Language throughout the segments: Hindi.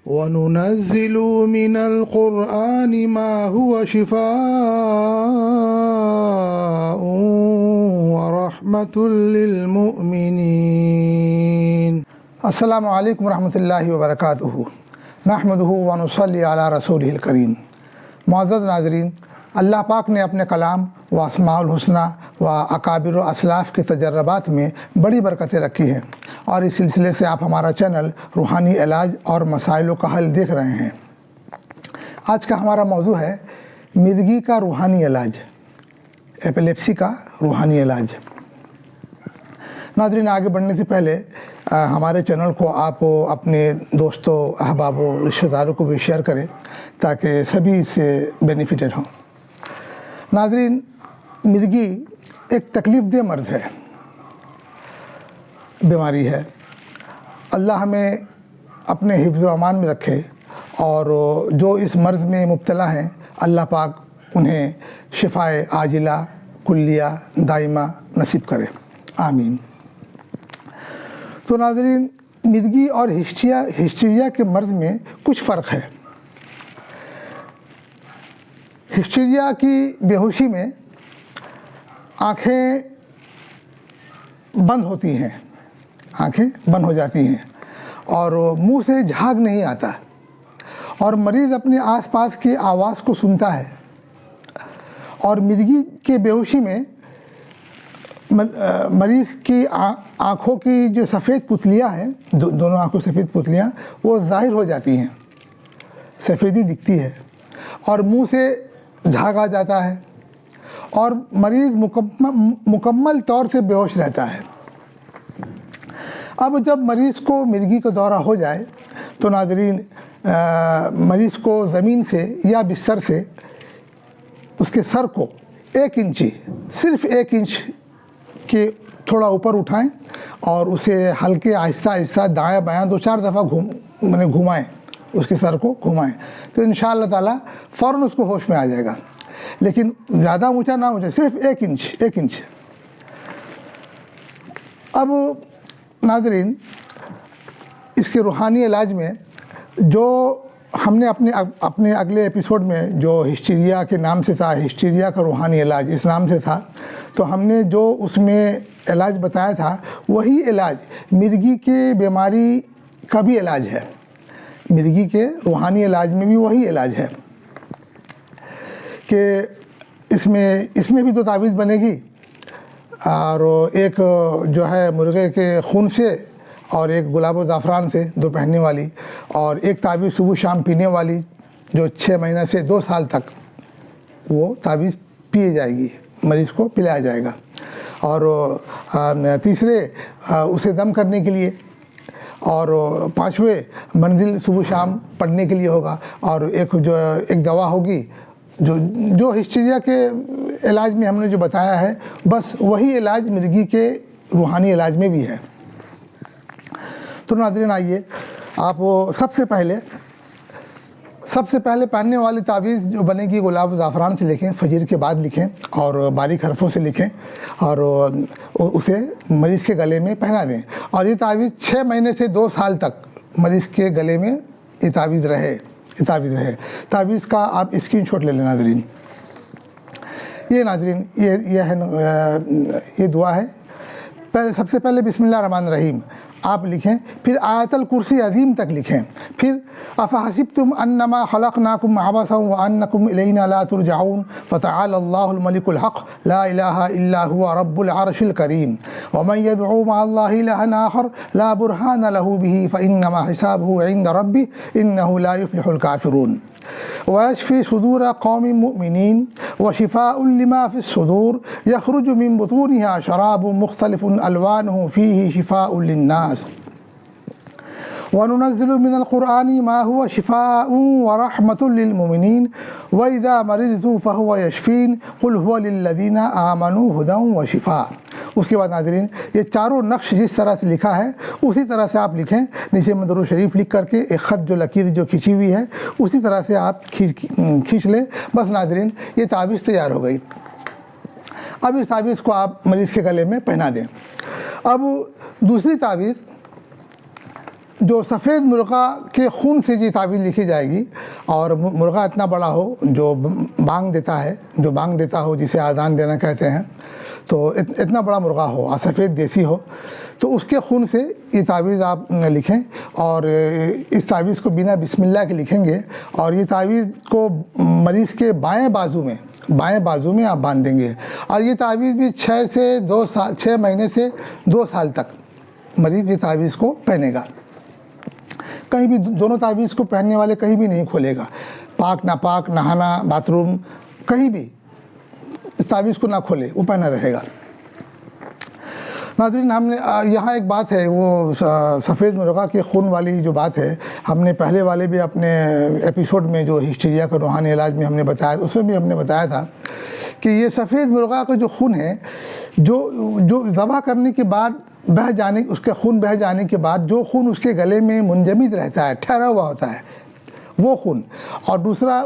वनुनज़्ज़िलु मिनल क़ुरआनि मा हुवा शिफ़ाउन व रहमतुल लिल मुमिनीन। अस्सलामु अलैकुम रहमतुल्लाहि व बरकातुहू। नहमदुहू व नुसल्ली अला रसूलिहिल करीम। मुअज़्ज़ज़ नाज़रीन, अल्लाह पाक ने अपने कलाम व अस्माउल हुस्ना व अकाबिर व असलाफ़ के तजर्रबात में बड़ी बरकतें रखी हैं और इस सिलसिले से आप हमारा चैनल रूहानी इलाज और मसाइलों का हल देख रहे हैं। आज का हमारा मौजू है मिर्गी का रूहानी इलाज, एपिलेप्सी का रूहानी इलाज। नाज़रीन, आगे बढ़ने से पहले हमारे चैनल को आप अपने दोस्तों, अहबाबों, रिश्तेदारों को भी शेयर करें ताकि सभी इससे बेनिफिटेड हों। नाज़रीन, मिर्गी एक तकलीफ़ देह मर्ज़ है, बीमारी है। अल्लाह हमें अपने हिफ्ज़ व अमान में रखे और जो इस मर्ज़ में मुब्तला हैं अल्लाह पाक उन्हें शिफ़ाए आजिला, कुल्लिया, दाइमा नसीब करे, आमीन। तो नाज़रीन, मिर्गी और हिस्टीरिया के मर्ज़ में कुछ फ़र्क है। हिस्टीरिया की बेहोशी में आँखें बंद होती हैं, आँखें बंद हो जाती हैं और मुंह से झाग नहीं आता और मरीज़ अपने आसपास की आवाज़ को सुनता है। और मिर्गी के बेहोशी में मरीज़ की आँखों की जो सफ़ेद पुतलियाँ हैं, दोनों आँखों सफ़ेद पुतलियाँ, वो ज़ाहिर हो जाती हैं, सफ़ेदी दिखती है और मुंह से झाग आ जाता है और मरीज़ मुकम्मल तौर से बेहोश रहता है। अब जब मरीज़ को मिर्गी का दौरा हो जाए तो नाज़रीन, मरीज़ को ज़मीन से या बिस्तर से उसके सर को 1 इंची, सिर्फ़ 1 इंच के थोड़ा ऊपर उठाएं और उसे हल्के आहिस्ता आहिस्ता दायां बायां 2-4 दफ़ा घुमाएं, उसके सर को घुमाएं तो इंशाअल्लाह ताला फ़ौरन उसको होश में आ जाएगा। लेकिन ज़्यादा ऊंचा ना हो जाए, सिर्फ 1 इंच। अब नाज़रीन, इसके रूहानी इलाज में जो हमने अपने अगले एपिसोड में जो हिस्टीरिया के नाम से था, हिस्टीरिया का रूहानी इलाज इस नाम से था, तो हमने जो उसमें इलाज बताया था वही इलाज मिर्गी के बीमारी का भी इलाज है। मिर्गी के रूहानी इलाज में भी वही इलाज है कि इसमें भी 2 तावीज़ बनेगी और एक जो है मुर्गे के खून से और एक गुलाब व ज़ाफ़रान से, 2 पहनने वाली, और एक तावीज़ सुबह शाम पीने वाली जो 6 महीने से 2 साल तक वो तावीज़ पिए जाएगी, मरीज़ को पिलाया जाएगा। और तीसरे उसे दम करने के लिए, और 5वें मंजिल सुबह शाम पढ़ने के लिए होगा। और एक दवा होगी जो हिस्टीरिया के इलाज में हमने जो बताया है, बस वही इलाज मिर्गी के रूहानी इलाज में भी है। तो नाज़रीन, आइए आप सबसे पहले पहनने वाली तावीज़ जो बनेगी गुलाब ज़ाफ़रान से लिखें, फजर के बाद लिखें और बारीक हरफों से लिखें और उसे मरीज़ के गले में पहना दें। और ये तावीज़ 6 महीने से 2 साल तक मरीज़ के गले में ये तावीज़ रहे। तावीज़ का आप स्क्रीनशॉट ले लें नाज़रीन। ये नाज़रीन, ये दुआ है। सबसे पहले बिस्मिल्लाह रहमान रहीम आप लिखें, फिर आयतल कुर्सी अज़ीम तक लिखें, फिर अफ़हसिब्तुम अन्नमा खलक़नाकुम अबसन व अन्नकुम इलैना ला तुरजऊन फ़तआला अल्लाहुल मलिकुल हक़ ला इलाहा इल्ला हुवा रब्बुल अर्शिल करीम व मन यदउ मअल्लाहि इलाहन आखर ला बुरहान लहू बिही फ़इन्नमा हिसाबुहु इंद रब्बिह इन्नहु ला युफ्लिहुल काफ़िरून वयशफ़ी सुदूर कौमिन मुमिनीन व शिफ़ाउन लिमा फ़िस्सुदूर यख़रुजु मिन बुतूनिहा शराबुन मुख़्तलिफ़ुन अलवानुहु फ़ीहि शिफ़ाउन लिन्नास वनुनज़्ज़िलु मिनल क़ुरआनि मा हुवा शिफ़ाउन व रहमतुल लिल मुमिनीन व इज़ा मरिज़्तु फ़हुवा यशफ़ीन क़ुल हुवा लिल्लज़ीना आमनू हुदन व शिफ़ा। उसके बाद नाज़रीन, ये चारों नक्श जिस तरह से लिखा है उसी तरह से आप लिखें। नीचे में दरूद शरीफ लिख करके एक ख़त जो लकीर जो खींची हुई है उसी तरह से आप खींच लें। बस नाज़रीन, ये तावीज़ तैयार हो गई। अब इस तावीज़ को आप मरीज़ के गले में पहना दें। अब दूसरी तावीज़ जो सफ़ेद मुर्गा के खून से ये तावीज़ लिखी जाएगी, और मुर्गा इतना बड़ा हो जो बांग देता है, जो बांग देता हो, जिसे आज़ान देना कहते हैं, तो इतना बड़ा मुर्गा हो और सफ़ेद देसी हो, तो उसके खून से ये तावीज़ आप लिखें। और इस तावीज़ को बिना बिस्मिल्लाह के लिखेंगे, और ये तावीज़ को मरीज़ के बाएं बाजू में आप बांध देंगे। और ये तावीज़ भी 6 महीने से 2 साल तक मरीज़ ये तावीज़ को पहनेगा। कहीं भी दोनों तावीज़ को पहनने वाले कहीं भी नहीं खोलेगा, पाक नापाक, नहाना, बाथरूम, कहीं भी इस तावीज़ को ना खोले, वो पहना रहेगा। नाज़रीन, हमने यहाँ एक बात है, वो सफ़ेद मुर्गा के खून वाली जो बात है, हमने पहले वाले भी अपने एपिसोड में जो हिस्टीरिया का रूहानी इलाज में हमने बताया, उसमें भी हमने बताया था कि ये सफ़ेद मुर्गा का जो खून है, जो ज़बह करने के बाद उसके खून बह जाने के बाद जो खून उसके गले में मुंजमद रहता है, ठहरा हुआ होता है, वो खून, और दूसरा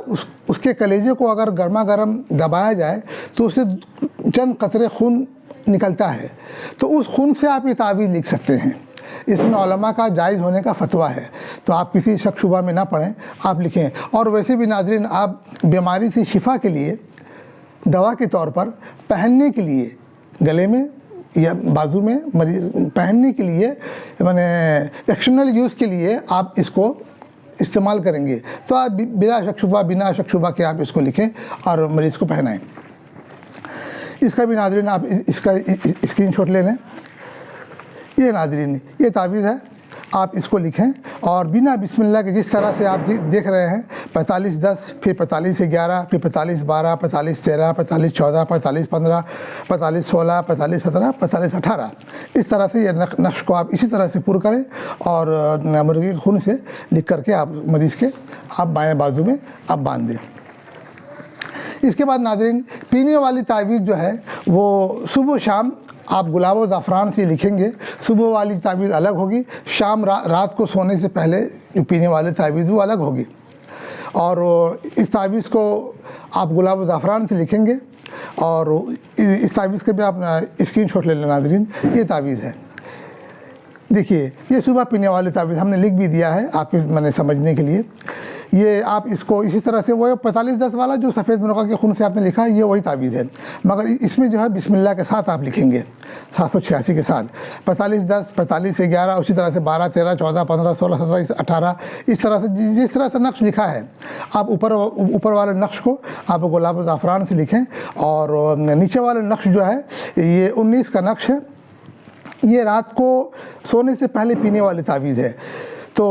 उसके कलेजे को अगर गर्मा गर्म दबाया जाए तो उससे चंद कतरे खून निकलता है, तो उस खून से आप ये तावीज़ लिख सकते हैं। इसमें उलमा का जायज़ होने का फतवा है, तो आप किसी शक शुबा में ना पड़ें, आप लिखें। और वैसे भी नाज़रीन, आप बीमारी से शिफा के लिए दवा के तौर पर पहनने के लिए गले में या बाजू में पहनने के लिए, माने एक्सटर्नल यूज़ के लिए आप इसको इस्तेमाल करेंगे, तो आप बिना शक शुबा के आप इसको लिखें और मरीज़ को पहनाएं। इसका भी नाज़रीन आप इसका स्क्रीनशॉट ले लें। ये नाज़रीन, ये तावीज़ है, आप इसको लिखें और बिना बिस्मिल्लाह के, जिस तरह से आप देख रहे हैं, 45-10, फिर 45-11, फिर 45-12, 45-13, 45-14, 45-15, 45-16, 45-17, 45-18, इस तरह से ये नक्श को आप इसी तरह से पूरा करें और मुर्गे के खून से लिख करके आप मरीज़ के आप बाएँ बाजू में आप बांध दें। इसके बाद नाज़रीन, पीने वाली तावीज़ जो है वो सुबह शाम आप गुलाब और ज़ाफ़रान से लिखेंगे। सुबह वाली तावीज़ अलग होगी, शाम रात को सोने से पहले जो पीने वाली तावीज़ वो अलग होगी। और इस तावीज़ को आप गुलाब और ज़ाफ़रान से लिखेंगे, और इस तावीज़ के भी आप स्क्रीनशॉट ले लेना नाज़रीन। ये तावीज़ है, देखिए, ये सुबह पीने वाली तावीज़ हमने लिख भी दिया है आपके मैंने समझने के लिए। ये आप इसको इसी तरह से, वो 45-10 वाला जो सफ़ेद मुर्गा के खून से आपने लिखा है, ये वही तावीज़ है, मगर इसमें जो है बिस्मिल्लाह के साथ आप लिखेंगे, 786 के साथ। 45-10, 45-11, उसी तरह से 12, 13, 14, 15, 16, 17, 18, इस तरह से जिस तरह से नक्श लिखा है, आप ऊपर वाले नक्श को आप गुलाब ज़ाफ़रान से लिखें। और नीचे वाला नक्श जो है, ये 19 का नक्श है, ये रात को सोने से पहले पीने वाली तावीज़ है। तो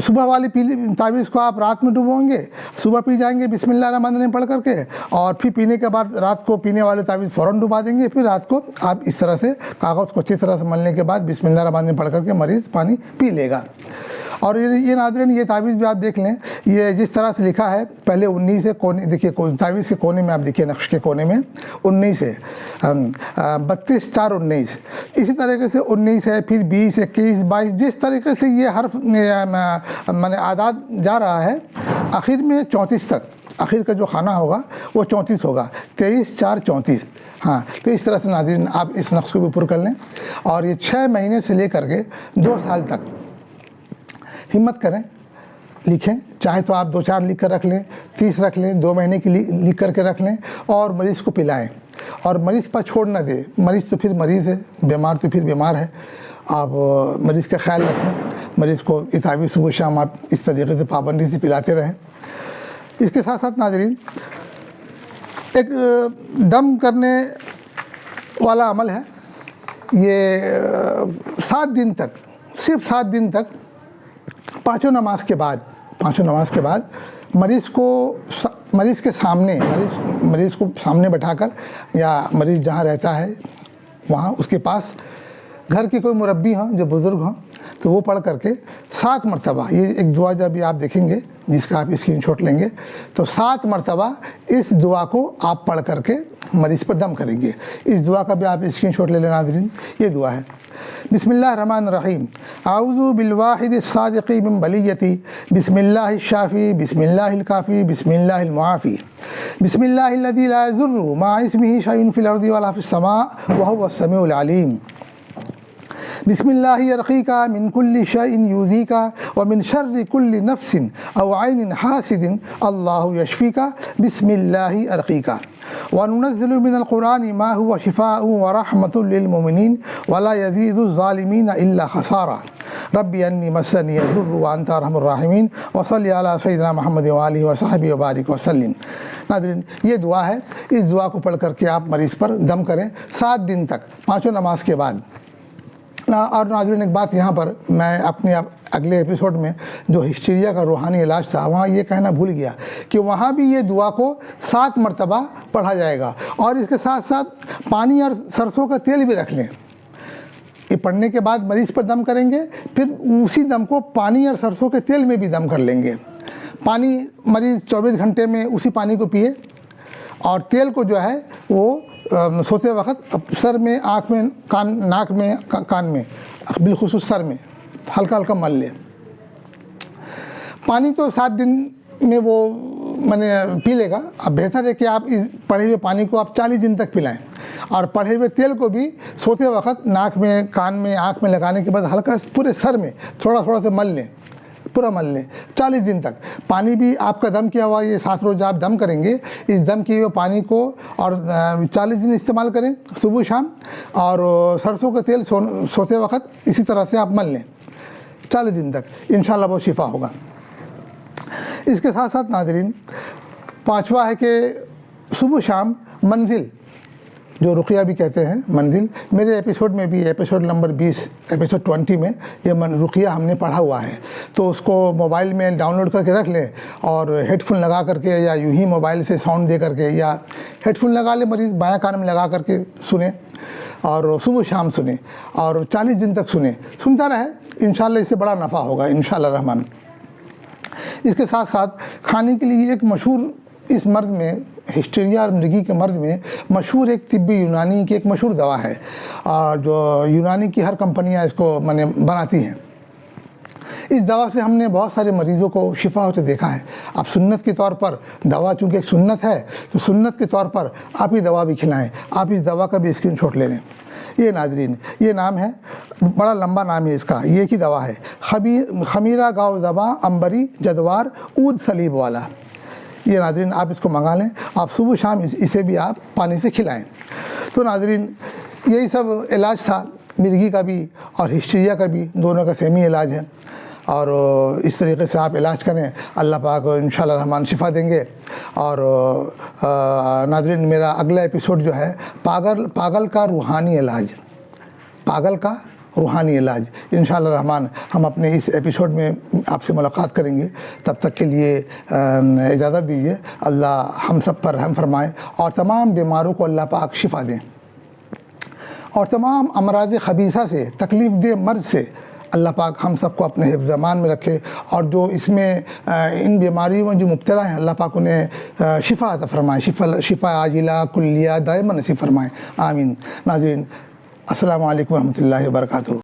सुबह वाली तावीज़ को आप रात में डुबोएंगे, सुबह पी जाएंगे बिस्मिल्लाहिर्रहमानिर्रहीम पढ़ करके, और फिर पीने के बाद रात को पीने वाली तावीज़ फ़ौरन डुबा देंगे। फिर रात को आप इस तरह से कागज़ को अच्छी तरह से मलने के बाद बिस्मिल्लाहिर्रहमानिर्रहीम पढ़ करके मरीज़ पानी पी लेगा। और ये नाज़रीन, ये तावीज़ भी आप देख लें, ये जिस तरह से लिखा है, पहले 19 है कोने, देखिए तावीज़ के कोने में आप देखिए, नक्श के कोने में 19 है, 32, 4, 19, इसी तरीके से 19 है, फिर 20, 21, 22, जिस तरीके से ये हर्फ माने आदाद जा रहा है, आखिर में 34 तक, आखिर का जो खाना होगा वो 34 होगा, 23, 4, 34। हाँ, तो इस तरह से नाज़रीन आप इस नक्श को भी पूरा कर लें। और ये 6 महीने से लेकर के 2 साल तक हिम्मत करें, लिखें, चाहे तो आप 2-4 लिख कर रख लें, 30 रख लें, 2 महीने की लिख करके रख लें, और मरीज़ को पिलाएं, और मरीज़ पर छोड़ ना दें। मरीज़ तो फिर मरीज़ है, बीमार तो फिर बीमार है, आप मरीज़ का ख्याल रखें, मरीज़ को ये तावीज़ सुबह शाम आप इस तरीके से पाबंदी से पिलाते रहें। इसके साथ साथ नाज़रीन, एक दम करने वाला अमल है, ये 7 दिन तक, सिर्फ 7 दिन तक, पाँचों नमाज के बाद मरीज़ के सामने, मरीज़ को सामने बैठाकर, या मरीज़ जहाँ रहता है वहाँ उसके पास घर के कोई मुरब्बी हों जो बुज़ुर्ग हों, तो वो पढ़ करके 7 मरतबा, ये एक दुआ जब भी आप देखेंगे जिसका आप स्क्रीनशॉट लेंगे, तो 7 मरतबा इस दुआ को आप पढ़ करके मरीज़ पर दम करेंगे। इस दुआ का भी आप स्क्रीनशॉट ले लेना नाज़रीन। ये दुआ है, बिस्मिल्लाहिर्रहमानिर्रहीम, आऊज़ु बिल्वाहिद अस्सादिक़ी मिन बलिय्यति, बिस्मिल्लाहिश शाफ़ी, बिस्मिल्लाहिल काफ़ी, बिस्मिल्लाहिल मुआफ़ी, बिस्मिल्लाहिल्लज़ी ला यज़ुर्रु मा इस्मिही शैउन फ़िल अर्ज़ि वला फ़िस समा व हुवस समीउल अलीम। बिस्मिल्लाहि यरक़ीका मिन कुल्लि शैइन यूज़ीका व मिन शर्रि कुल्लि नफ्सिन औ ऐनिन हासिदिन अल्लाहु यशफ़ीका बिस्मिल्लाहि यरक़ीका व नुनज़्ज़िलु मिनल क़ुरआनि मा हुवा शिफ़ाउन व रहमतुल लिल मुमिनीन व ला यज़ीदु ज़ालिमीना इल्ला ख़सारा रब्बी अन्नी मस्सनी यज़ुर्रु व अंता अरहमुर राहिमीन व सल्लि अला सय्यिदिना मुहम्मद व आलिहि व सहबिहि व बारिक व सल्लिम। नाज़रीन, ये दुआ है, इस दुआ को पढ़ करके आप मरीज़ पर दम करें 7 दिन तक, 5 नमाज के बाद। और नाज़रीन, एक बात यहाँ पर मैं अपने अगले एपिसोड में जो हिस्टीरिया का रूहानी इलाज था वहाँ ये कहना भूल गया कि वहाँ भी ये दुआ को 7 मरतबा पढ़ा जाएगा और इसके साथ साथ पानी और सरसों का तेल भी रख लें। ये पढ़ने के बाद मरीज़ पर दम करेंगे, फिर उसी दम को पानी और सरसों के तेल में भी दम कर लेंगे। पानी मरीज़ 24 घंटे में उसी पानी को पिए और तेल को जो है वो सोते वक्त सर में, आँख में, नाक में, कान में, बिलखुसूस सर में हल्का हल्का मल ले। पानी तो 7 दिन में वो मैंने पी लेगा। अब बेहतर है कि आप इस पढ़े हुए पानी को आप 40 दिन तक पिलाएं और पढ़े हुए तेल को भी सोते वक्त नाक में, कान में, आँख में लगाने के बाद हल्का पूरे सर में थोड़ा थोड़ा सा मल लें, पूरा मल लें 40 दिन तक। पानी भी आपका दम किया हुआ, ये 7 रोज़ आप दम करेंगे, इस दम किए हुए पानी को और 40 दिन इस्तेमाल करें सुबह शाम। और सरसों का तेल सोते वक्त इसी तरह से आप मल लें 40 दिन तक, इंशाल्लाह बहुत शिफा होगा। इसके साथ साथ नाज़रीन, 5वां है कि सुबह शाम मंजिल, जो रुक़िया भी कहते हैं, मंजिल, मेरे एपिसोड में भी एपिसोड नंबर 20 एपिसोड 20 में ये रुक़िया हमने पढ़ा हुआ है। तो उसको मोबाइल में डाउनलोड करके रख लें और हेडफोन लगा करके या यूँ ही मोबाइल से साउंड दे करके या हेडफोन लगा ले मरीज़, बायां कान में लगा करके सुने और सुबह शाम सुने और 40 दिन तक सुने, सुनता रहे, इंशाल्लाह इससे बड़ा नफ़ा होगा इंशाल्लाह रहमान। इसके साथ साथ खाने के लिए एक मशहूर, इस मर्द में, हिस्टीरिया और मृगी के मर्द में मशहूर एक तिब्बी यूनानी की एक मशहूर दवा है और जो यूनानी की हर कंपनियां इसको माने बनाती हैं। इस दवा से हमने बहुत सारे मरीज़ों को शिफा होते देखा है। अब सुन्नत के तौर पर दवा, चूँकि एक सुन्नत है तो सुन्नत के तौर पर आप ये दवा भी खिलाएं। आप इस दवा का भी स्क्रीनशॉट ले लें। ये नाज़रीन, ये नाम है, बड़ा लंबा नाम है इसका, ये की दवा है खमीरा गाँव ज़बा अंबरी जदवार ऊद सलीब वाला। ये नाज़रीन आप इसको मंगा लें, आप सुबह शाम इसे भी आप पानी से खिलाएं। तो नाज़रीन, यही सब इलाज था, मिर्गी का भी और हिस्टीरिया का भी, दोनों का सेम ही इलाज है और इस तरीके से आप इलाज करें, अल्लाह पाक इंशाल्लाह रहमान शिफा देंगे। और नाज़रीन, मेरा अगला एपिसोड जो है पागल का रूहानी इलाज, पागल का रूहानी इलाज, इंशाल्लाह रहमान हम अपने इस एपिसोड में आपसे मुलाकात करेंगे। तब तक के लिए इजाज़त दीजिए। अल्लाह हम सब पर रहम फरमाए और तमाम बीमारों को अल्लाह पाक शिफा दें और तमाम अमराज़ ख़बीसा से, तकलीफ़ दे मर्ज़ से अल्लाह पाक हम सबको अपने हिफ्ज़-ए-मान में रखे और जो इसमें इन बीमारियों में जो मुब्तला हैं अल्लाह पाक उन्हें शिफा अता फरमाए, शिफा आजिला कुल्लिया दायमन नसीब फरमाए, आमीन। नाज़रीन, अस्सलामु अलैकुम व रहमतुल्लाहि व बरकातुहू।